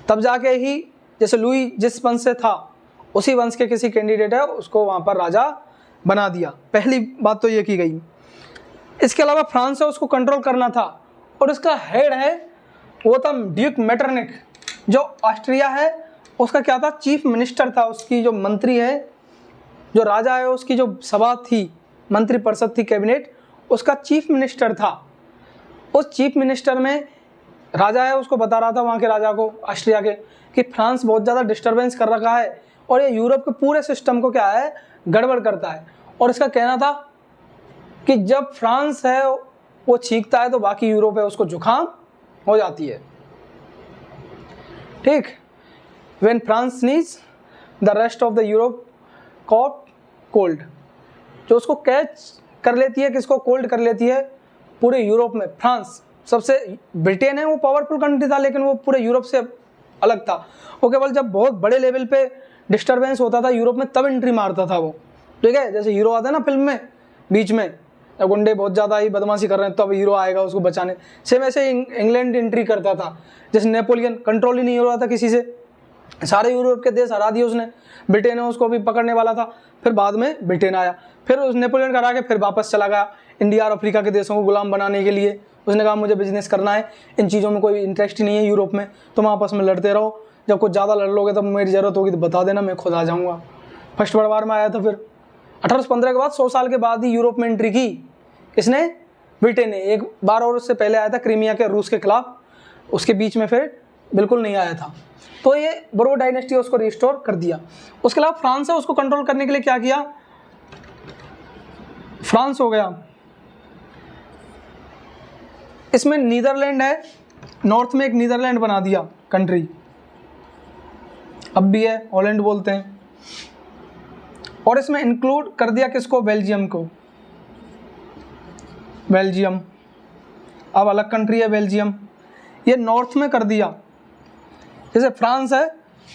तब जाके ही, जैसे लुई जिस वंश से था उसी वंश के किसी कैंडिडेट है उसको वहाँ पर राजा बना दिया। पहली बात तो ये की गई। इसके अलावा फ्रांस है उसको कंट्रोल करना था, और उसका हेड है वो था ड्यूक मेटरनिक। जो ऑस्ट्रिया है उसका क्या था, चीफ मिनिस्टर था, उसकी जो मंत्री है, जो राजा है उसकी जो सभा थी, मंत्री परिषद थी, कैबिनेट, उसका चीफ मिनिस्टर था। उस चीफ मिनिस्टर में राजा है उसको बता रहा था वहाँ के राजा को, ऑस्ट्रिया के, कि फ्रांस बहुत ज़्यादा डिस्टर्बेंस कर रखा है और ये यूरोप के पूरे सिस्टम को क्या है, गड़बड़ करता है। और इसका कहना था कि जब फ्रांस है वो छींकता है तो बाकी यूरोप है उसको जुकाम हो जाती है। ठीक, when France sneeze the rest of the Europe caught cold, जो उसको कैच कर लेती है, किसको कोल्ड कर लेती है, पूरे यूरोप में। फ्रांस सबसे, ब्रिटेन है वो पावरफुल कंट्री था, लेकिन वो पूरे यूरोप से अलग था। वो केवल जब बहुत बड़े लेवल पे डिस्टर्बेंस होता था यूरोप में तब एंट्री मारता था वो। ठीक है, जैसे हीरो आता है ना फिल्म में, बीच में गुंडे बहुत ज़्यादा ही बदमाशी कर रहे हैं तो अब हीरो आएगा उसको बचाने, सेम ऐसे इंग्लैंड एंट्री करता था। जैसे नेपोलियन कंट्रोल ही नहीं हो रहा था किसी से, सारे यूरोप के देश हरा दिए उसने, ब्रिटेन है उसको भी पकड़ने वाला था, फिर बाद में ब्रिटेन आया, फिर उस नेपोलियन का हरा के फिर वापस चला गया इंडिया और अफ्रीका के देशों को गुलाम बनाने के लिए। उसने कहा मुझे बिजनेस करना है, इन चीज़ों में कोई इंटरेस्ट ही नहीं है यूरोप में, तुम आपस में लड़ते रहो, जब कुछ ज़्यादा लड़ लोगे तब मेरी ज़रूरत होगी तो बता देना, मैं खुद आ जाऊँगा। फर्स्ट वर्ल्ड वार में आया था, फिर 1815 के बाद 100 साल के बाद ही यूरोप में एंट्री की इसने, ब्रिटेन ने। एक बार और उससे पहले आया था क्रीमिया के रूस के खिलाफ, उसके बीच में फिर बिल्कुल नहीं आया था। तो ये बोर्बो डायनेस्टी उसको रिस्टोर कर दिया। उसके अलावा फ्रांस है उसको कंट्रोल करने के लिए क्या किया, फ्रांस हो गया, इसमें नीदरलैंड है, नॉर्थ में एक नीदरलैंड बना दिया कंट्री, अब भी है, हॉलैंड बोलते हैं। और इसमें इंक्लूड कर दिया किसको, बेल्जियम को। बेल्जियम अब अलग कंट्री है बेल्जियम, ये नॉर्थ में कर दिया। जैसे फ्रांस है,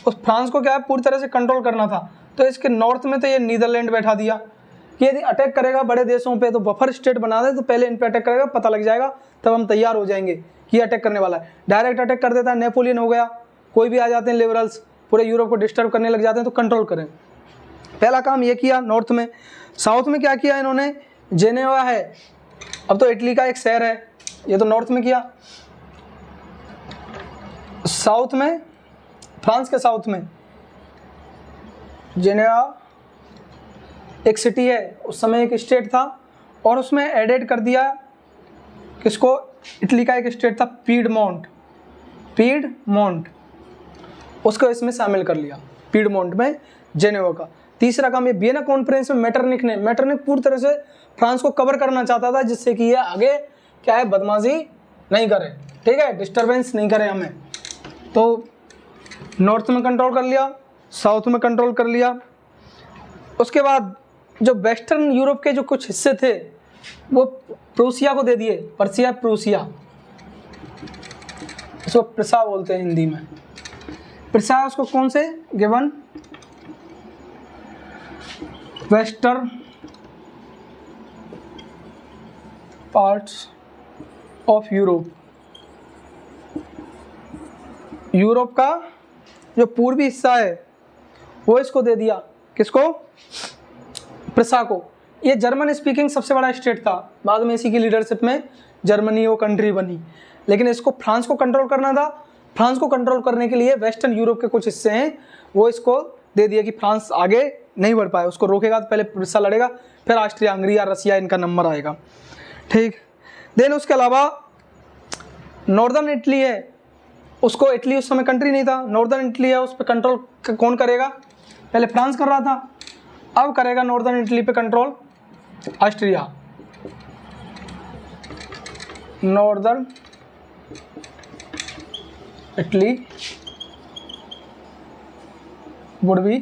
उस फ्रांस को क्या है पूरी तरह से कंट्रोल करना था, तो इसके नॉर्थ में तो ये नीदरलैंड बैठा दिया कि यदि अटैक करेगा बड़े देशों पे तो बफर स्टेट बना दे, तो पहले इन पे अटैक करेगा, पता लग जाएगा, तब हम तैयार हो जाएंगे कि ये अटैक करने वाला है। डायरेक्ट अटैक कर देता है, नेपोलियन हो गया, कोई भी आ जाते हैं लिबरल्स, पूरे यूरोप को डिस्टर्ब करने लग जाते हैं, तो कंट्रोल करें। पहला काम ये किया नॉर्थ में। साउथ में क्या किया इन्होंने, जेनेवा है, अब तो इटली का एक शहर है, ये तो नॉर्थ में किया। साउथ में, फ्रांस के साउथ में जेनेवा एक सिटी है, उस समय एक स्टेट था, और उसमें एडेड कर दिया किसको, इटली का एक स्टेट था पीडमोंट, पीडमोंट उसको इसमें शामिल कर लिया, पीडमोंट में जेनेवा का। तीसरा काम ये वियना कॉन्फ्रेंस में मेटरनिक पूरी तरह से फ्रांस को कवर करना चाहता था, जिससे कि ये आगे क्या है, बदमाशी नहीं करे, ठीक है, डिस्टर्बेंस नहीं करे हमें। तो नॉर्थ में कंट्रोल कर लिया, साउथ में कंट्रोल कर लिया। उसके बाद जो वेस्टर्न यूरोप के जो कुछ हिस्से थे वो प्रूसिया को दे दिए, पर्सिया प्रूसिया, इसको प्रसा बोलते हैं हिंदी में। प्रसा उसको कौन से given western parts of Europe, Europe का जो पूर्वी हिस्सा है वो इसको दे दिया, किसको? प्रसा को। ये जर्मन स्पीकिंग सबसे बड़ा स्टेट था, बाद में इसी की लीडरशिप में जर्मनी वो कंट्री बनी, लेकिन इसको फ्रांस को कंट्रोल करना था। फ्रांस को कंट्रोल करने के लिए वेस्टर्न यूरोप के कुछ हिस्से हैं वो इसको दे दिया कि फ्रांस आगे नहीं बढ़ पाए, उसको रोकेगा तो पहले प्रसा लड़ेगा, फिर ऑस्ट्रिया हंगरी या रसिया इनका नंबर आएगा। ठीक, देन उसके अलावा नॉर्दर्न इटली है, उसको, इटली उस समय कंट्री नहीं था, नॉर्दर्न इटली है, उस पर कंट्रोल कौन करेगा? पहले फ्रांस कर रहा था, अब करेगा नॉर्दर्न इटली पे control Austria. Northern Italy would be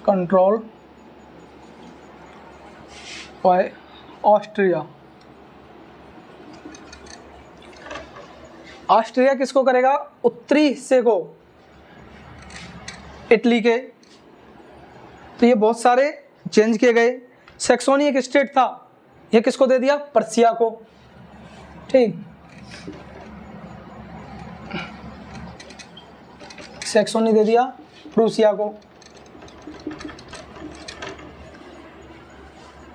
control by Austria. Austria किसको करेगा? उत्तरी हिस्से को, इटली के। तो ये बहुत सारे चेंज किए गए। सैक्सोनी एक स्टेट था, ये किसको दे दिया? पर्सिया को। ठीक, सैक्सोनी दे दिया प्रूसिया को।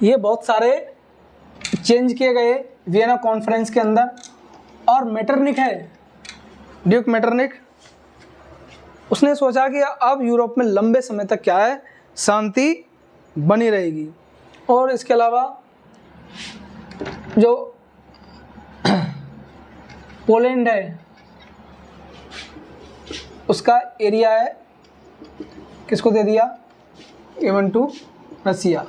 ये बहुत सारे चेंज किए गए वियना कॉन्फ्रेंस के अंदर। और मेटरनिक है, ड्यूक मेटरनिक, उसने सोचा कि अब यूरोप में लंबे समय तक क्या है, शांति बनी रहेगी। और इसके अलावा जो पोलैंड है उसका एरिया है, किसको दे दिया? इवन टू रसिया।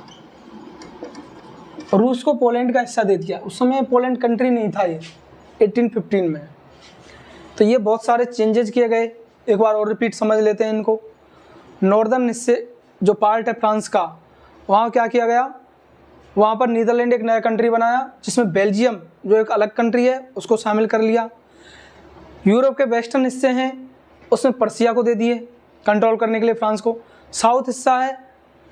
रूस को पोलैंड का हिस्सा दे दिया। उस समय पोलैंड कंट्री नहीं था ये, 1815 में। तो ये बहुत सारे चेंजेस किए गए। एक बार और रिपीट समझ लेते हैं इनको। नॉर्दर्न हिस्से जो पार्ट है फ्रांस का, वहाँ क्या किया गया? वहाँ पर नीदरलैंड एक नया कंट्री बनाया जिसमें बेल्जियम जो एक अलग कंट्री है उसको शामिल कर लिया। यूरोप के वेस्टर्न हिस्से हैं उसमें पर्सिया को दे दिए कंट्रोल करने के लिए फ्रांस को। साउथ हिस्सा है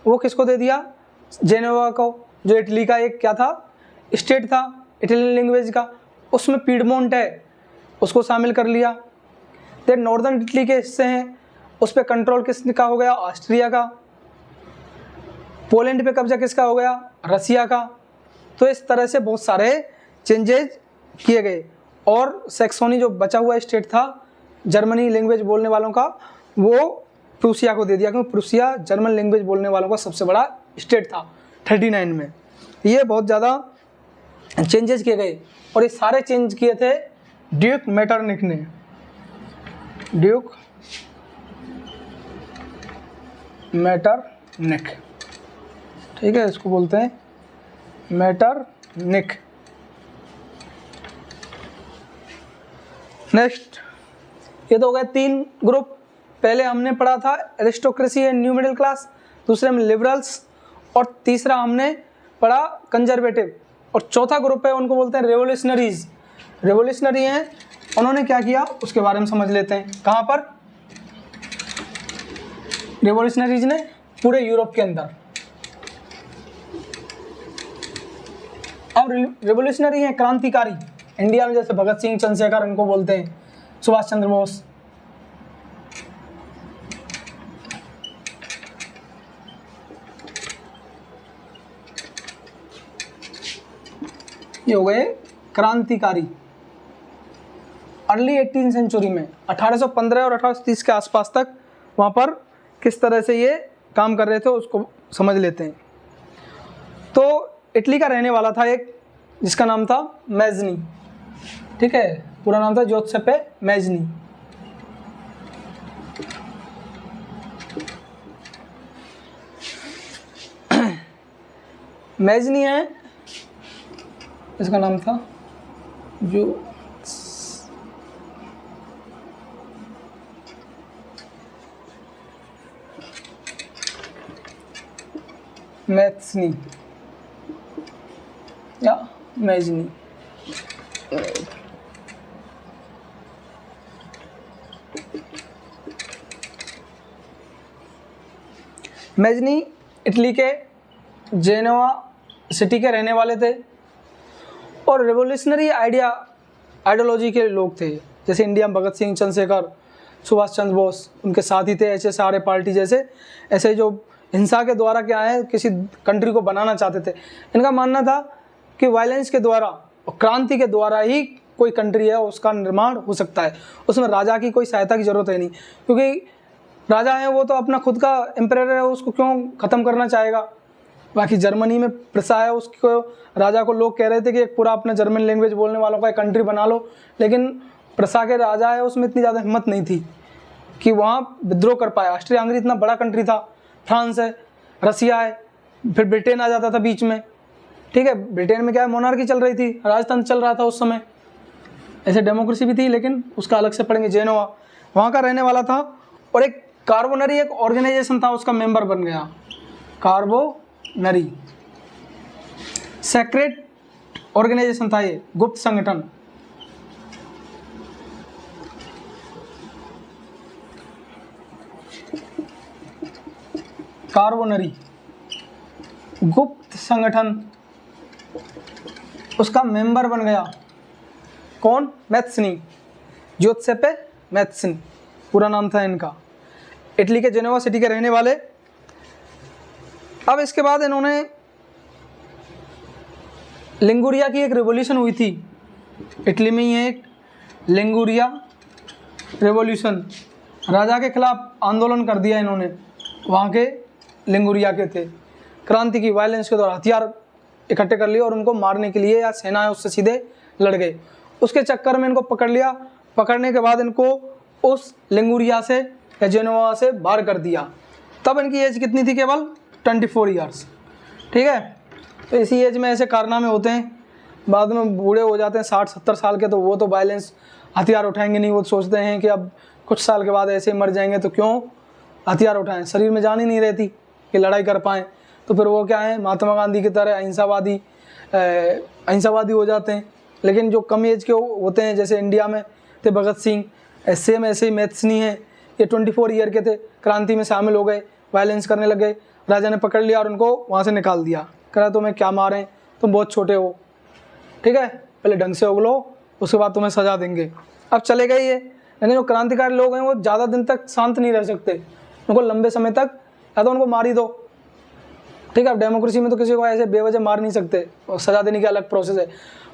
वो किसको दे दिया? जेनेवा को, जो इटली का एक क्या था? स्टेट था इटालियन लैंग्वेज का, उसमें पीडमोंट है उसको शामिल कर लिया। देन नॉर्दर्न इटली के हिस्से हैं उस पर कंट्रोल किसका हो गया? ऑस्ट्रिया का। पोलैंड पे कब्जा किसका हो गया? रसिया का। तो इस तरह से बहुत सारे चेंजेज किए गए। और सैक्सोनी जो बचा हुआ स्टेट था जर्मनी लैंग्वेज बोलने वालों का, वो प्रूसिया को दे दिया, क्योंकि प्रूसिया जर्मन लैंग्वेज बोलने वालों का सबसे बड़ा स्टेट था 39 में। ये बहुत ज़्यादा चेंजेस किए गए और ये सारे चेंज किए थे ड्यूक मेटरनिक ने। ड्यूक मेटरनिक, ठीक है, इसको बोलते हैं मेटरनिक। नेक्स्ट, ये तो हो गए 3 ग्रुप। पहले हमने पढ़ा था aristocracy and new middle class, दूसरे में लिबरल्स, और तीसरा हमने पढ़ा कंजर्वेटिव। और चौथा ग्रुप है उनको बोलते हैं रेवोल्यूशनरीज। रेवोल्यूशनरी हैं, उन्होंने क्या किया उसके बारे में समझ लेते हैं। कहाँ पर? रेवोल्यूशनरीज ने पूरे यूरोप के अंदर। अब रेवोल्यूशनरी हैं क्रांतिकारी, इंडिया में जैसे भगत सिंह, चंद्रशेखर इनको बोलते हैं, सुभाष चंद्र बोस। ये हो गए क्रांतिकारी। अर्ली 18 सेंचुरी में 1815 और 1830 के आसपास तक वहाँ पर किस तरह से ये काम कर रहे थे उसको समझ लेते हैं। तो इटली का रहने वाला था एक जिसका नाम था मैजनी, ठीक है, पूरा नाम था जोसेप्पे मैजनी। मैजनी है, इसका नाम था जो मैथ्सनी या मैजनी। मैजनी इटली के जेनोवा सिटी के रहने वाले थे और रेवोल्यूशनरी आइडियोलॉजी के लोग थे। जैसे इंडिया में भगत सिंह, चंद्रशेखर, सुभाष चंद्र बोस उनके साथ ही थे। ऐसे सारे पार्टी जैसे ऐसे जो हिंसा के द्वारा क्या है किसी कंट्री को बनाना चाहते थे। इनका मानना था कि वायलेंस के द्वारा और क्रांति के द्वारा ही कोई कंट्री है उसका निर्माण हो सकता है, उसमें राजा की कोई सहायता की जरूरत है नहीं, क्योंकि राजा है वो तो अपना खुद का एम्परर है, उसको क्यों ख़त्म करना चाहेगा। बाकी जर्मनी में प्रसा है, उसको राजा को लोग कह रहे थे कि एक पूरा अपना जर्मन लैंग्वेज बोलने वालों का एक कंट्री बना लो, लेकिन प्रसा के राजा है उसमें इतनी ज़्यादा हिम्मत नहीं थी कि वहाँ विद्रोह कर पाए। ऑस्ट्रिया हंगरी इतना बड़ा कंट्री था, फ्रांस है, रसिया है, फिर ब्रिटेन आ जाता था बीच में। ठीक है, ब्रिटेन में क्या है मोनार्की चल रही थी, राजतंत्र चल रहा था उस समय, ऐसे डेमोक्रेसी भी थी लेकिन उसका अलग से पढ़ेंगे। जेनोवा वहाँ का रहने वाला था और एक कार्बोनरी एक ऑर्गेनाइजेशन था उसका मेंबर बन गया। कार्बोनरी सेक्रेट ऑर्गेनाइजेशन था ये, गुप्त संगठन। कार्बोनरी गुप्त संगठन उसका मेंबर बन गया कौन? मैथ्सनी, ज्योत्सेपे मैथ्सनी पूरा नाम था इनका, इटली के जेनेवा सिटी के रहने वाले। अब इसके बाद इन्होंने लिंगुरिया की एक रिवॉल्यूशन हुई थी, इटली में ही एक लिंगुरिया रिवॉल्यूशन, राजा के खिलाफ आंदोलन कर दिया इन्होंने। वहाँ के लिंगुरिया के थे, क्रांति की वायलेंस के द्वारा हथियार इकट्ठे कर लिए और उनको मारने के लिए या सेना है उससे सीधे लड़ गए। उसके चक्कर में इनको पकड़ लिया, पकड़ने के बाद इनको उस लिंगुरिया से या जेनोवा से बाहर कर दिया। तब इनकी एज कितनी थी? केवल 24 ईयर्स। ठीक है, तो इसी एज में ऐसे कारनामे होते हैं, बाद में बूढ़े हो जाते हैं 60-70 साल के, तो वो तो वायलेंस हथियार उठाएंगे नहीं, वो सोचते हैं कि अब कुछ साल के बाद ऐसे ही मर जाएंगे तो क्यों हथियार उठाएं, शरीर में जान ही नहीं रहती कि लड़ाई कर पाएँ। तो फिर वो क्या है महात्मा गांधी की तरह अहिंसावादी हो जाते हैं। लेकिन जो कम एज के होते हैं जैसे इंडिया में थे भगत सिंह, सेम ऐसे ही मैथ्सनी हैं, ये 24 ईयर के थे, क्रांति में शामिल हो गए, वायलेंस करने लग गए। राजा ने पकड़ लिया और उनको वहाँ से निकाल दिया, कहा तुम्हें क्या मारें, तुम बहुत छोटे हो, ठीक है पहले ढंग से उगलो उसके बाद तुम्हें सजा देंगे। अब चले गए ये, लेकिन जो क्रांतिकारी लोग हैं वो ज़्यादा दिन तक शांत नहीं रह सकते, उनको लंबे समय तक या तो उनको मार ही दो। ठीक है, अब डेमोक्रेसी में तो किसी को ऐसे बेवजह मार नहीं सकते, और सजा देने की अलग प्रोसेस है।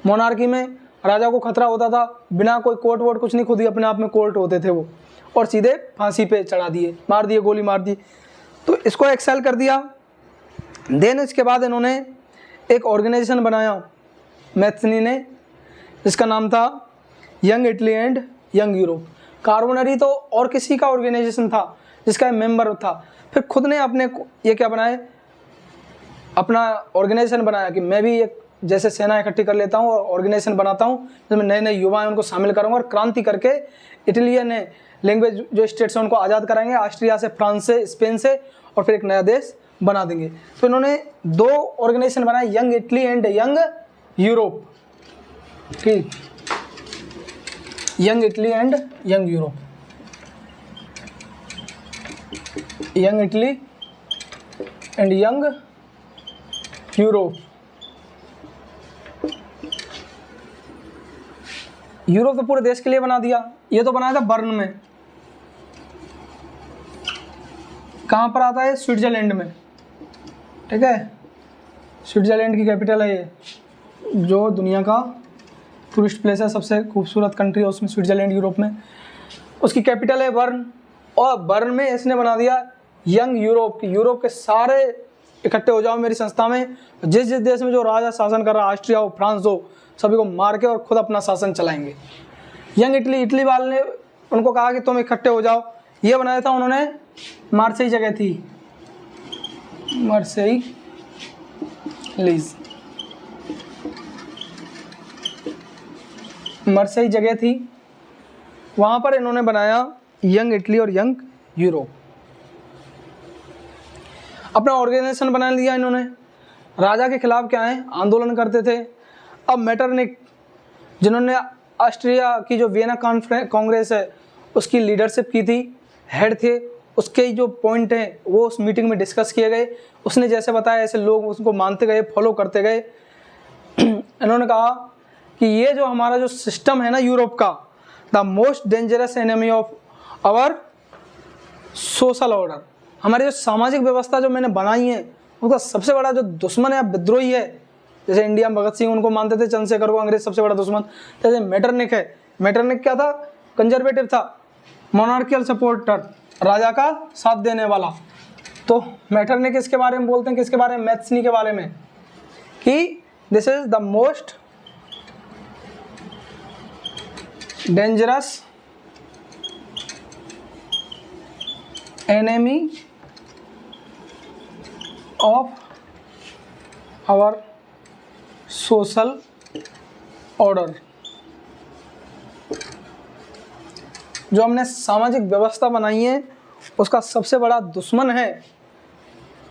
मोनार्की में राजा को खतरा होता था, बिना कोई कोर्ट वोट कुछ नहीं, खुद ही अपने आप में कोर्ट होते थे वो, और सीधे फांसी पे चढ़ा दिए, मार दिए, गोली मार दी। तो इसको एक्सेल कर दिया। देन इसके बाद इन्होंने एक ऑर्गेनाइजेशन बनाया मैथ्सनी ने, जिसका नाम था young Italy and young Europe. Carbonari तो और किसी का ऑर्गेनाइजेशन था जिसका मेंबर था, फिर खुद ने अपने ये क्या बनाए, अपना ऑर्गेनाइजेशन बनाया कि मैं भी एक जैसे सेना इकट्ठी कर लेता हूँ और ऑर्गेनाइजेशन बनाता हूँ जिसमें नए नए युवा हैं उनको शामिल करूँगा और क्रांति करके इटालियन लैंग्वेज जो स्टेट्स हैं उनको आज़ाद कराएंगे, ऑस्ट्रिया से, फ्रांस से, स्पेन से, और फिर एक नया देश बना देंगे। तो इन्होंने 2 ऑर्गेनाइजेशन बनाए, young Italy and young Europe. ठीक, young Italy and young Europe, young Italy and young Europe. Europe तो पूरे देश के लिए बना दिया। ये तो बनाया था बर्न में, कहाँ पर आता है? स्विट्जरलैंड में। ठीक है, स्विट्जरलैंड की कैपिटल है ये, जो दुनिया का टूरिस्ट प्लेस है, सबसे खूबसूरत कंट्री है उसमें स्विट्जरलैंड, यूरोप में। उसकी कैपिटल है बर्न, और बर्न में इसने बना दिया यंग यूरोप की, यूरोप के सारे इकट्ठे हो जाओ मेरी संस्था में, जिस जिस देश में जो राजा शासन कर रहा है, ऑस्ट्रिया हो, फ्रांस हो, सभी को मार के और खुद अपना शासन चलाएंगे। यंग इटली, इटली वाले ने उनको कहा कि तुम इकट्ठे हो जाओ। ये बनाया था उन्होंने, मार्सेई जगह थी, मार्सेई लीज, मार्सेई जगह थी, वहाँ पर इन्होंने बनाया यंग इटली और यंग यूरोप। अपना ऑर्गेनाइजेशन बना लिया इन्होंने, राजा के खिलाफ क्या है आंदोलन करते थे। अब मेटरनिक जिन्होंने ऑस्ट्रिया की जो वियना कांग्रेस है उसकी लीडरशिप की थी, हेड थे, उसके जो पॉइंट हैं वो उस मीटिंग में डिस्कस किए गए। उसने जैसे बताया ऐसे लोग उसको मानते गए, फॉलो करते गए। इन्होंने कहा कि ये जो हमारा जो सिस्टम है ना यूरोप का, the most dangerous enemy of our social order, हमारी जो सामाजिक व्यवस्था जो मैंने बनाई है उसका सबसे बड़ा जो दुश्मन है विद्रोही है। जैसे इंडिया में भगत सिंह उनको मानते थे, चंद्रशेखर को अंग्रेज सबसे बड़ा दुश्मन, जैसे मेटरनिक है। मेटरनिक क्या था, कंजर्वेटिव था, मोनार्कियल सपोर्टर, राजा का साथ देने वाला। तो मेटरनिक इसके बारे में बोलते हैं, किसके बारे में, मैथ्सनी के बारे में, कि this is the most dangerous enemy of our social order. जो हमने सामाजिक व्यवस्था बनाई है उसका सबसे बड़ा दुश्मन है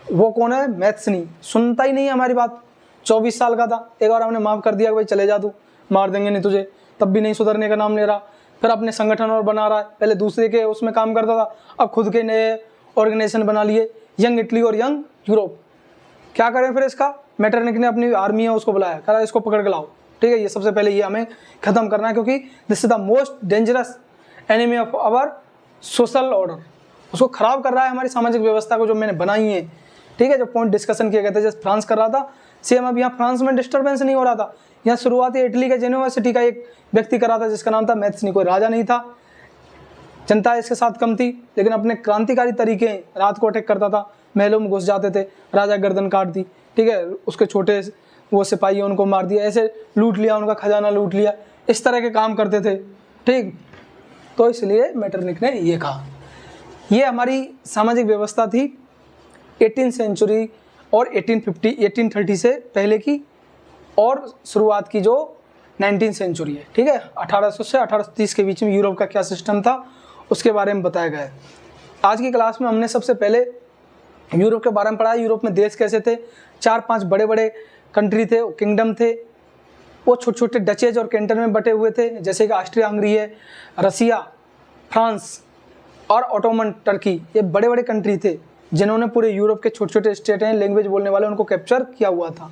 वो कौन है, मैथ्सनी। सुनता ही नहीं है हमारी बात। 24 साल का था, एक बार हमने माफ़ कर दिया कि भाई चले जा तू, मार देंगे नहीं तुझे, तब भी नहीं सुधरने का नाम ले रहा। फिर अपने संगठन और बना रहा है, पहले दूसरे के उसमें काम करता था, अब खुद के नए ऑर्गेनाइजेशन बना लिए, यंग इटली और यंग यूरोप। क्या करें फिर इसका, मेटरनिक ने अपनी आर्मी है उसको बुलाया, कहा इसको पकड़ के लाओ, ठीक है, ये सबसे पहले ये हमें ख़त्म करना है क्योंकि this is the most dangerous enemy of our social order. उसको ख़राब कर रहा है हमारी सामाजिक व्यवस्था को जो मैंने बनाई है, ठीक है। जो पॉइंट डिस्कशन किए गए थे, जैसे फ्रांस कर रहा था सेम, अब यहाँ फ्रांस में डिस्टर्बेंस नहीं हो रहा था, यहाँ शुरुआती इटली के यूनिवर्सिटी का एक व्यक्ति कर रहा था जिसका नाम था मैथ्सनी। कोई राजा नहीं था, जनता इसके साथ कम थी, लेकिन अपने क्रांतिकारी तरीके, रात को अटैक करता था, महलों में घुस जाते थे, राजा गर्दन काट दी, ठीक है, उसके छोटे वो सिपाही उनको मार दिया, ऐसे लूट लिया, उनका खजाना लूट लिया, इस तरह के काम करते थे, ठीक। तो इसलिए मेटरनिक ने ये कहा। ये हमारी सामाजिक व्यवस्था थी 18th सेंचुरी और 1830 से पहले की, और शुरुआत की जो 19th सेंचुरी है, ठीक है, 1800 से 1830 के बीच में यूरोप का क्या सिस्टम था उसके बारे में बताया गया है। आज की क्लास में हमने सबसे पहले यूरोप के बारे में पढ़ा। यूरोप में देश कैसे थे, 4-5 बड़े बड़े कंट्री थे, किंगडम थे, वो छोटे छोटे डचेज और कैंटन में बटे हुए थे, जैसे कि ऑस्ट्रिया हंगरी है, रसिया, फ्रांस और ऑटोमन टर्की। ये बड़े बड़े कंट्री थे जिन्होंने पूरे यूरोप के छोटे छोटे स्टेट हैं, लैंग्वेज बोलने वाले, उनको कैप्चर किया हुआ था।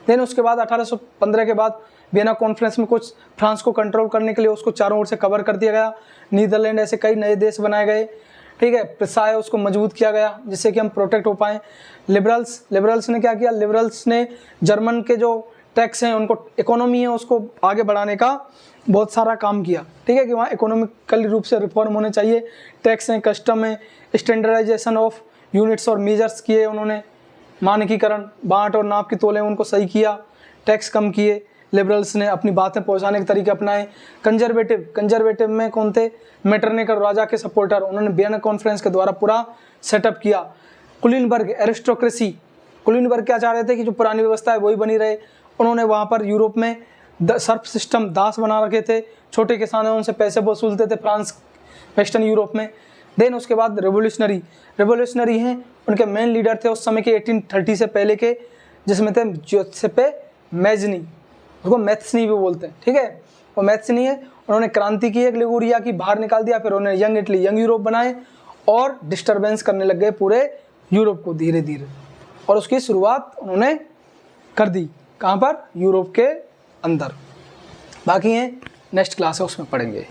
देन उसके बाद 1815 के बाद वियना कॉन्फ्रेंस में कुछ फ्रांस को कंट्रोल करने के लिए उसको चारों ओर से कवर कर दिया गया। नीदरलैंड, ऐसे कई नए देश बनाए गए, ठीक है। प्रिसाय उसको मजबूत किया गया जिससे कि हम प्रोटेक्ट हो पाएँ। लिबरल्स ने क्या किया, लिबरल्स ने जर्मन के जो टैक्स हैं, उनको इकोनॉमी है उसको आगे बढ़ाने का बहुत सारा काम किया, ठीक है, कि वहाँ इकोनॉमिकल रूप से रिफॉर्म होने चाहिए। टैक्स हैं, कस्टम है, स्टैंडर्डाइजेशन ऑफ यूनिट्स और मेजर्स किए उन्होंने, मानकीकरण, बांट और नाप की तोले उनको सही किया, टैक्स कम किए। लिबरल्स ने अपनी बातें पहुंचाने के तरीके अपनाए। कंजर्वेटिव में कौन थे, मेटरनिक और राजा के सपोर्टर, उन्होंने वियना कॉन्फ्रेंस के द्वारा पूरा सेटअप किया। कुलीनबर्ग, एरिस्टोक्रेसी, कुलीनबर्ग क्या चाह रहे थे कि जो पुरानी व्यवस्था है वही बनी रहे। उन्होंने वहाँ पर यूरोप में सर्फ सिस्टम, दास बना रखे थे, छोटे किसान हैं उनसे पैसे वसूलते थे फ्रांस, वेस्टर्न यूरोप में। देन उसके बाद रेवोल्यूशनरी हैं, उनके मेन लीडर थे उस समय के 1830 से पहले के, जिसमें थे जोसेपे मैज़नी, उसको मैथ्सनी भी बोलते हैं, ठीक है, वो मैथ्सनी है। उन्होंने क्रांति की, एक लिगुरिया की बाहर निकाल दिया, फिर उन्होंने यंग इटली, यंग यूरोप बनाए और डिस्टर्बेंस करने लग गए पूरे यूरोप को धीरे धीरे, और उसकी शुरुआत उन्होंने कर दी कहाँ पर, यूरोप के अंदर। बाकी हैं नेक्स्ट क्लास है उसमें पढ़ेंगे।